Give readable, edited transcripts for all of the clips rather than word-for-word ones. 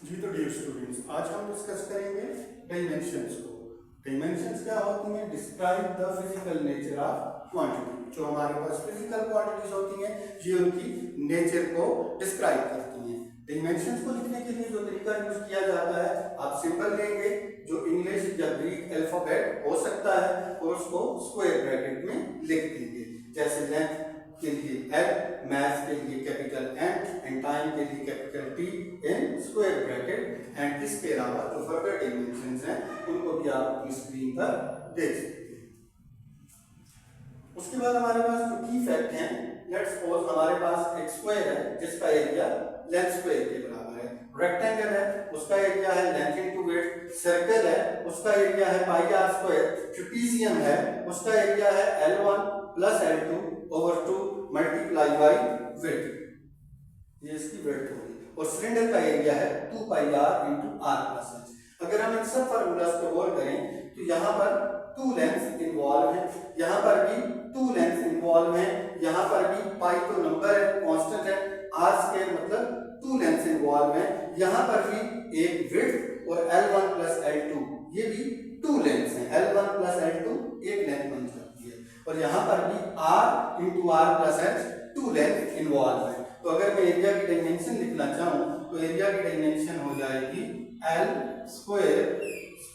जी तो dear students, आज हम डिस्कस करेंगे डायमेंशंस को। डायमेंशंस क्या होती हैं? Describe the physical nature of quantity. जो हमारे पास फिजिकल क्वांटिटीज होती हैं ये उनकी नेचर को डिस्क्राइब करती हैं। डायमेंशंस को लिखने के लिए जो तरीका यूज किया जाता है, आप सिंबल लेंगे जो इंग्लिश या ग्रीक अल्फाबेट हो सकता है और उसको स्क्वायर ब्रैकेट में लिख देंगे। जैसे लेंथ के लिए L, मैथ के लिए कैपिटल M एंड टाइम के लिए capital T in square bracket. And इसके अलावा जो फर्दर डायमेंशंस हैं उनको भी आप अपनी स्क्रीन पर देख सकते हैं। उसके बाद हमारे पास जो की फैक्ट हैं, लेट्स सपोज हमारे पास एक स्क्वायर है जिसका एरिया लेंथ स्क्वायर के बराबर है। रेक्टेंगल है उसका एरिया है लेंथ इनटू विड्थ। सर्कल है उसका एरिया है पाई आर स्क्वायर। ट्रेपेजियम है उसका एरिया है L1 plus L2 over 2 multiply by width, ये इसकी विड्थ होगी। और सिलेंडर का एरिया है 2 pi R into R plus H. अगर हम इन सब फार्मूलाज को गौर करें तो यहाँ पर 2 लेंथ्स इन्वॉल्व है, यहाँ पर भी 2 लेंथ्स इन्वॉल्व है, यहाँ पर भी पाई तो नंबर है, कांस्टेंट है, आर स्क्वायर मतलब 2 लेंथ्स इन्वॉल्व है, यहाँ पर भी एक विड्थ और L1 प्लस L2 ये भी 2 लेंथ्स हैं। L1 प्लस L2 एक लेंथ बन जाती है और यहाँ पर भी R into R plus H 2 length involve है। तो अगर मैं एरिया की डायमेंशन लिखना चाहूँ तो एरिया की डायमेंशन हो जाएगी L स्क्वायर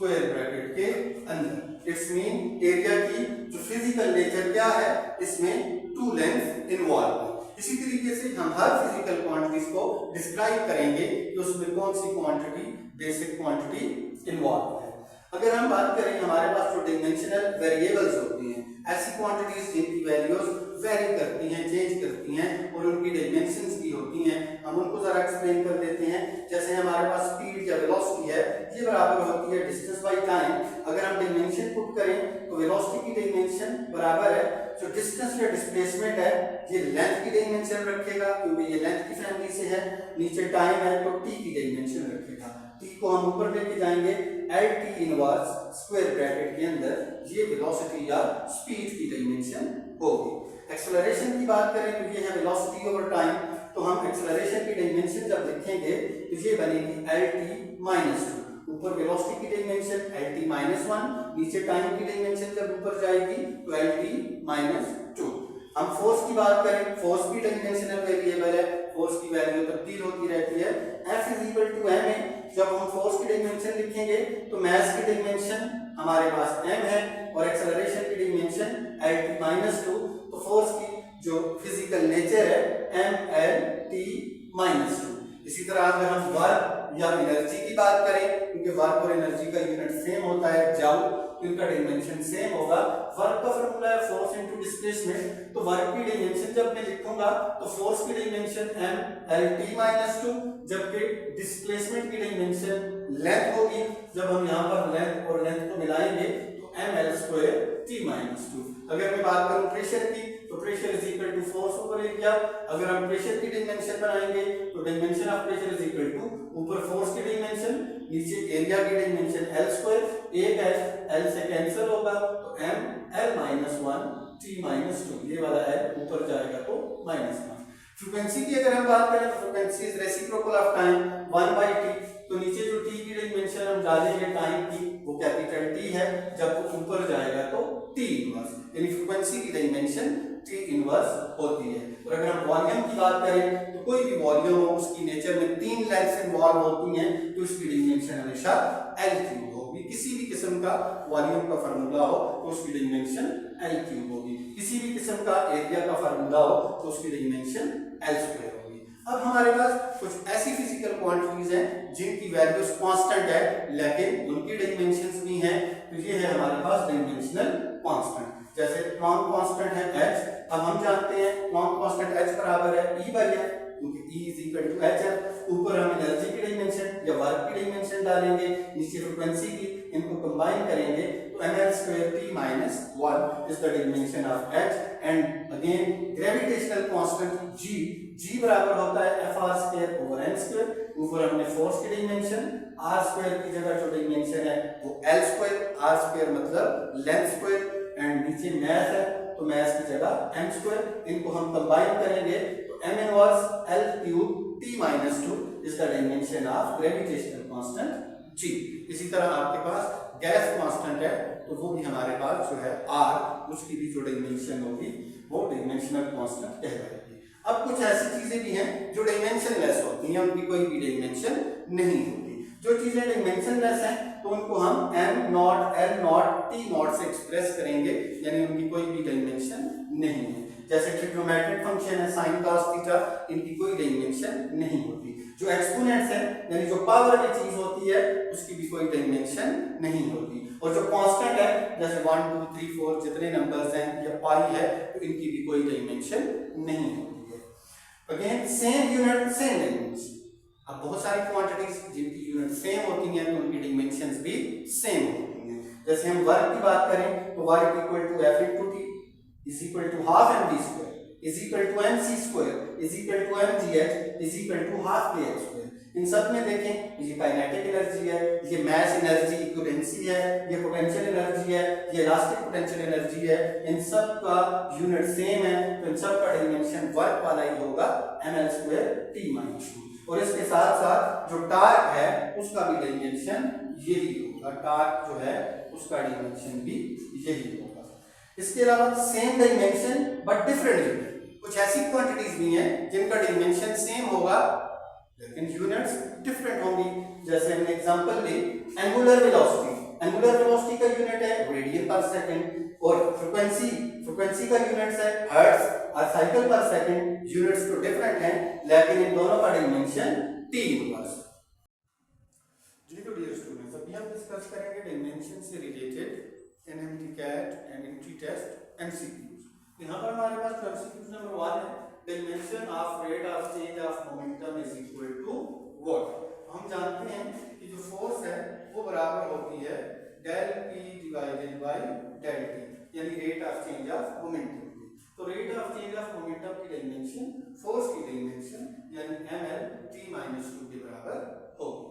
ब्रैकेट के अंदर। इट्स मीन एरिया की जो फिजिकल नेचर क्या है, इसमें 2 लेंथ इन्वॉल्व है। इसी तरीके से हम हर फिजिकल क्वांटिटीज को डिस्क्राइब करेंगे कि उसमें कौन सी क्वांटिटी बेसिक क्वांटिटी इन्वॉल्व है। अगर हम बात करें हमारे पास जो डायमेंशनल वेरिएबल्स होती हैं, ऐसी क्वांटिटीज जिनकी वैल्यूज वेरी करती हैं, चेंज करती हैं और उनकी डायमेंशंस भी होती हैं, हम उनको जरा एक्सप्लेन कर देते हैं। जैसे हमारे पास स्पीड या वेलोसिटी है, ये बराबर होती है डिस्टेंस बाय टाइम। अगर हम डायमेंशन पुट करें तो वेलोसिटी की डायमेंशन बराबर है जो डिस्टेंस या डिस्प्लेसमेंट है ये लेंथ की डायमेंशन रखेगा क्योंकि ये लेंथ की फैमिली से है। नीचे टाइम है तो t की डायमेंशन रखेगा। t को हम ऊपर लेके जाएंगे LT इनवर्स स्क्वायर ब्रैकेट के अंदर, ये वेलोसिटी या स्पीड की डायमेंशन होगी। एक्सेलरेशन की बात करें तो ये है वेलोसिटी ओवर टाइम, तो हम एक्सेलरेशन की डायमेंशन जब लिखेंगे तो ये बनेगी LT-2। ऊपर वेलोसिटी की डायमेंशन LT-1, नीचे टाइम की डायमेंशन जब ऊपर जाएगी तो LT-2। हम फोर्स की बात करें, फोर्स भी डायमेंशनल वेरिएबल है, फोर्स की वैल्यू तब्दील होती रहती है। F=ma, जब हम फोर्स की डायमेंशन लिखेंगे तो मास की डायमेंशन हमारे पास m है और एक्सेलरेशन की डायमेंशन LT-2। तो फोर्स की जो फिजिकल नेचर है mLT-2। इसी तरह अगर हम वर्क या एनर्जी की बात करें, क्योंकि वर्क और एनर्जी का यूनिट सेम होता है जूल, तो इनका डायमेंशन सेम होगा। वर्क का फार्मूला है फोर्स इनटू डिस्प्लेसमेंट, तो वर्क की डायमेंशन जब मैं लिखूंगा तो फोर्स की डायमेंशन mLT-2 जबकि डिस्प्लेसमेंट की डायमेंशन लेंथ होगी। जब हम यहां पर लेंथ और लेंथ को मिलाएंगे तो mL²T-2। अगर मैं बात करूं प्रेशर की तो pressure is equal to force over area. अगर हम प्रेशर की डायमेंशन बनाएंगे तो dimension of pressure is equal to ऊपर फोर्स की डायमेंशन, नीचे एरिया की डायमेंशन L², एक है L से कैंसिल होगा तो mL-1T-2, ये वाला है ऊपर जाएगा तो -1। फ्रीक्वेंसी की अगर हम बात करें तो frequency is reciprocal of time 1/t, तो नीचे जो t की डायमेंशन हम डालेंगे टाइम की वो कैपिटल T है, जब वो ऊपर जाएगा तो T इनवर्स, यानी फ्रीक्वेंसी की डायमेंशन T इनवर्स होती है। और अगर हम वॉल्यूम की बात करें तो कोई भी वॉल्यूम हो उसकी नेचर में 3 लेंथ्स इन्वॉल्व होती हैं, तो उसकी डायमेंशन हमेशा L³ होगी। किसी भी किस्म का वॉल्यूम का फार्मूला हो तो उसकी डायमेंशन L³ होगी। किसी भी किस्म का एरिया का फार्मूला हो तो उसकी डायमेंशन L² होगी। अब हमारे पास कुछ ऐसी फिजिकल क्वांटिटीज हैं जिनकी वैल्यूज कांस्टेंट है लेकिन उनकी डायमेंशंस भी हैं, तो ये है हमारे पास डायमेंशनल कांस्टेंट। जैसे प्लैंक कांस्टेंट है h, अब हम जानते हैं प्लैंक कांस्टेंट h बराबर है E/f, क्योंकि E is equal to h है। ऊपर हम एनर्जी की डायमेंशन या वर्क की डायमेंशन डालेंगे, नीचे फ्रीक्वेंसी की, इनको कंबाइन करेंगे तो mL²T-1 is the dimension of h and again gravitational constant g बराबर होता है Fr²/m²। ऊपर हमने फोर्स की डायमेंशन, r² की जगह जो डायमेंशन है वो L² r² मतलब लेंथ स्क्वायर एंड नीचे मास है तो मास की जगह m²। इनको हम कंबाइन करेंगे तो m inverse L³ T-2 is the dimension of gravitational constant g। इसी तरह आपके पास गैस कांस्टेंट है तो वो भी हमारे पास जो है r, उसकी भी जो डायमेंशन होगी वो डायमेंशनल कांस्टेंट कहलाएगी। अब कुछ ऐसी चीजें भी हैं जो डायमेंशनलेस होती हैं, उनकी कोई भी डायमेंशन नहीं होती। जो चीजें डायमेंशनलेस हैं तो उनको हम m not, l not, t not से एक्सप्रेस करेंगे, यानी उनकी कोई भी डायमेंशन नहीं है। जैसे ट्रिग्नोमेट्रिक फंक्शन है sin cos थीटा, इनकी कोई डायमेंशन नहीं होती। जो एक्सपोनेंट्स है यानी जो पावर की चीज होती है उसकी भी कोई डायमेंशन नहीं होती। और जो कांस्टेंट है जैसे 1 2 3 4 जितने नंबर्स हैं या पाई है तो इनकी भी कोई डायमेंशन नहीं होती है। Again same unit same dimension. अब बहुत सारी क्वांटिटीज जिनकी यूनिट सेम होती हैं तो उनकी डायमेंशंस भी सेम होती हैं। जैसे हम वर्क की बात करें तो work equal to F into T is equal to half mv square is equal to mc square is equal to mgh is equal to half kh square। इन सब में देखें ये काइनेटिक एनर्जी है, ये मास एनर्जी इक्विवेलेंसी है, ये potential energy है, ये इलास्टिक पोटेंशियल एनर्जी है, इन सब का यूनिट सेम है तो इन सब का डायमेंशन वर्क वाला ही होगा ml² t-2। और इसके साथ साथ जो टार्क है उसका भी डायमेंशन यही होगा, टार्क जो है उसका डायमेंशन भी यही होगा। इसके अलावा same dimension but different unit, कुछ ऐसी क्वांटिटीज भी हैं जिनका डायमेंशन सेम होगा लेकिन यूनिट्स डिफरेंट होंगी। जैसे हमने एग्जांपल ली एंगुलर वेलोसिटी, एंगुलर वेलोसिटी का यूनिट है रेडियन पर सेकंड और फ्रीक्वेंसी का यूनिट है हर्ट्ज और साइकिल पर सेकंड। यूनिट्स तो डिफरेंट हैं लेकिन इन दोनों का डायमेंशन t इनवर्स। जी तो डियर स्टूडेंट्स, अभी हम डिस्कस करेंगे डायमेंशन से related NMT CAT and MT test MCQs. यहां पर हमारे पास एमसीक्यूज नंबर 1 है dimension of rate of change of momentum is equal to what. हम जानते हैं कि जो फोर्स है वो बराबर होती है del p divided by del t, यानी rate of change of momentum. तो rate of change of momentum की डायमेंशन फोर्स की डायमेंशन यानी ml t-2 के बराबर होगी।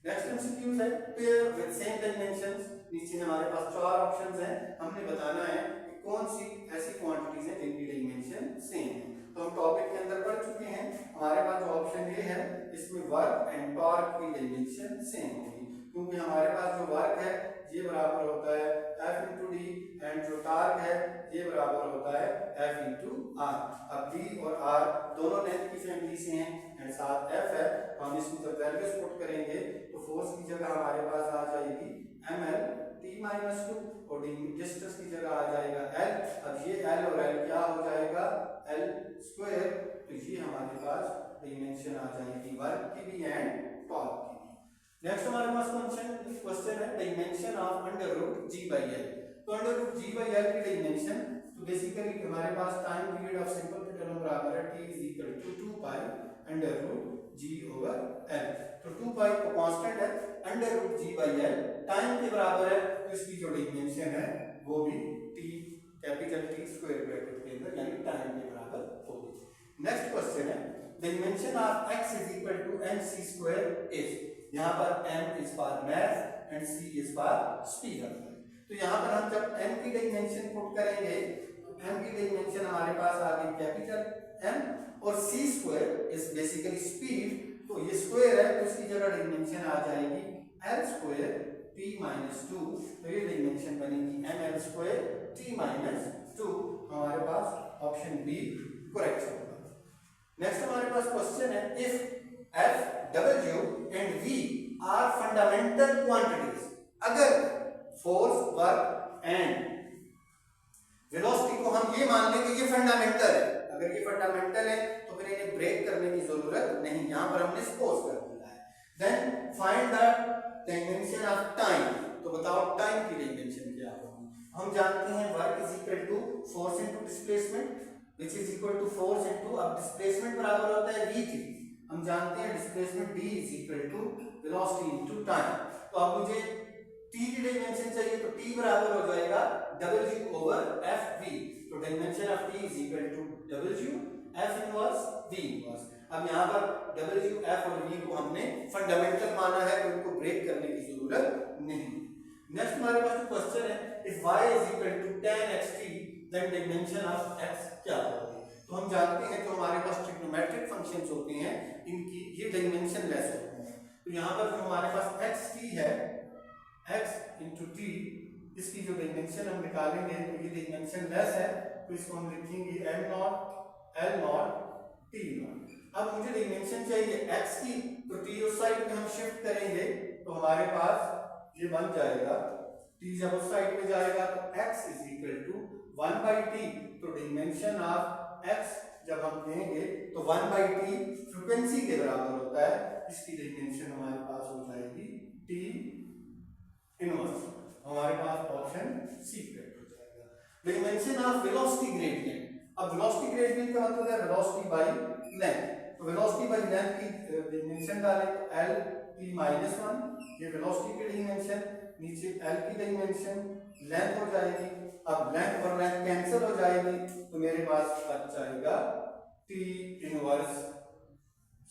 नेक्स्ट एमसीक्यू है पेयर विद सेम डायमेंशंस। नीचे हमारे पास 4 ऑप्शंस हैं, हमने बताना है कि कौन सी ऐसी क्वांटिटीज हैं जिनकी डायमेंशन सेम है। तो हम टॉपिक के अंदर पढ़ चुके हैं, हमारे पास जो ऑप्शन ए है इसमें वर्क एंड टॉर्क की डायमेंशन सेम होगी क्योंकि हमारे पास जो वर्क है ये बराबर होता है F into D एंड जो टॉर्क है ये बराबर होता है F into R। अब D और R दोनों लेंथ की फैमिली से हैं एंड साथ F है, हम इसमें जब वैल्यूज पुट करेंगे तो फोर्स की जगह हमारे पास आ जाएगी ml t-2 और डिस्टेंस की जगह आ जाएगा L। अब ये L और L क्या हो जाएगा L², तो ये हमारे पास डायमेंशन आ जाएगी वर्क की भी एंड टॉर्क की भी। नेक्स्ट हमारे पास क्वेश्चन है डायमेंशन ऑफ √g/L। तो √g/L की डायमेंशन तो बेसिकली हमारे पास time period of simple pendulum बराबर है t = 2π √g/L। तो 2π को कांस्टेंट है, √g/L टाइम के बराबर है तो इसकी जो डायमेंशन है वो भी t capital T square bracket के अंदर यानी टाइम के बराबर होगी। नेक्स्ट क्वेश्चन है dimension of x = mc² is. यहाँ पर m is for mass and c is for speed. तो यहाँ पर हम जब m की डायमेंशन पुट करेंगे तो m की डायमेंशन हमारे पास आ गई कैपिटल M और c² इज बेसिकली स्पीड, तो ये स्क्वायर है तो इसकी जगह डायमेंशन आ जाएगी L² t-2। तो ये डायमेंशन बनेगी ml² t-2। हमारे पास ऑप्शन बी करेक्ट होगा। नेक्स्ट हमारे पास क्वेश्चन है if F, W and V are fundamental quantities. अगर फोर्स, वर्क एंड वेलोसिटी को हम ये मान लें कि ये फंडामेंटल है, अगर ये फंडामेंटल है तो फिर इन्हें ब्रेक करने की जरूरत नहीं, यहां पर हमने सपोज कर दिया है। Then find the dimension of time. तो बताओ टाइम की डायमेंशन क्या होगी। हम जानते हैं work is equal to force into displacement which is equal to force into, अब डिस्प्लेसमेंट बराबर होता है v3। हम जानते हैं displacement d is equal to velocity into time. तो अब मुझे t की डायमेंशन चाहिए तो t बराबर हो जाएगा w/fv। तो dimension of t is equal to w/f inverse v inverse. अब यहाँ पर w, f और v को हमने फंडामेंटल माना है तो इनको ब्रेक करने की जरूरत नहीं। नेक्स्ट हमारे पास जो क्वेश्चन है if y is equal to tan xt then dimension of x क्या होगी। तो तो हम जानते हैं जो हमारे पास ट्रिग्नोमेट्रिक फंक्शंस होते हैं इनकी ये डायमेंशन लेस होते हैं। तो यहाँ पर जो हमारे पास एक्स टी है, एक्स इंटू टी, इसकी जो डायमेंशन हम निकालेंगे तो ये डायमेंशन लेस है, तो इसको हम लिखेंगे am naught L not T not. अब मुझे डायमेंशन चाहिए एक्स की, तो टी उस साइड पे हम शिफ्ट करेंगे तो हमारे पास ये बन जाएगा, टी जब उस साइड पे जाएगा तो x is equal to 1/t। तो डायमेंशन ऑफ x जब हम लेंगे तो 1/t फ्रीक्वेंसी के बराबर होता है, इसकी डायमेंशन हमारे पास हो जाएगी t इनवर्स। हमारे पास ऑप्शन सी करेक्ट हो जाएगा। डायमेंशन ऑफ वेलोसिटी ग्रेडियंट, अब वेलोसिटी ग्रेडियंट का मतलब है वेलोसिटी बाय लेंथ, तो वेलोसिटी बाय लेंथ की डायमेंशन डालें तो l t माइनस 1, ये वेलोसिटी की डायमेंशन, नीचे l की डायमेंशन, लेंथ हो जाएगी। अब लेंथ और लेंथ कैंसिल हो जाएगी तो मेरे पास बच जाएगा t इनवर्स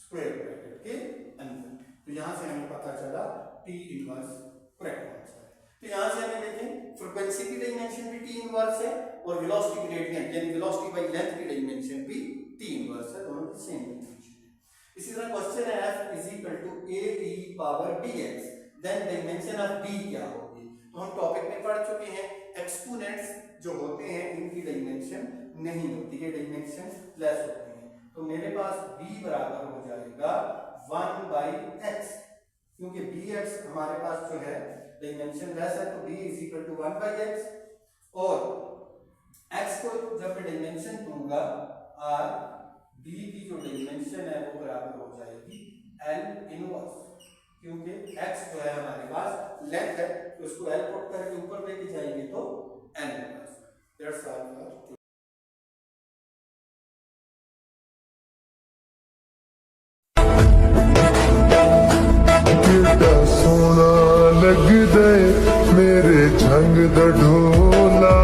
स्क्वायर ब्रैकेट के अंदर। तो यहां से हमें पता चला t इनवर्स करेक्ट आंसर है। तो यहां से हमें देखें फ्रीक्वेंसी की डायमेंशन भी t इनवर्स है और वेलोसिटी ग्रेडियंट यानी वेलोसिटी बाय लेंथ की डायमेंशन भी t इनवर्स है, दोनों की सेम डायमेंशन है। इसी तरह क्वेश्चन है f is equal to a e power dx, then dimension of b क्या होगी। तो हम टॉपिक में पढ़ चुके हैं एक्सपोनेंट्स जो होते हैं इनकी डायमेंशन नहीं होती है, डायमेंशन लेस होती है। तो मेरे पास b बराबर हो जाएगा 1/x, क्योंकि bx हमारे पास जो है डायमेंशन लेस है तो b is equal to 1/x, और x को जब मैं डायमेंशन दूंगा r, b की जो डायमेंशन है वो बराबर हो जाएगी l इनवर्स, क्योंकि x जो है हमारे पास लेंथ है तो उसको l पुट करके ऊपर लेके जाएंगे तो n inverse. That's all for सोना लगदे मेरे झंग दा ढोला,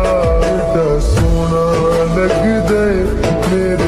सोना लगदे मेरे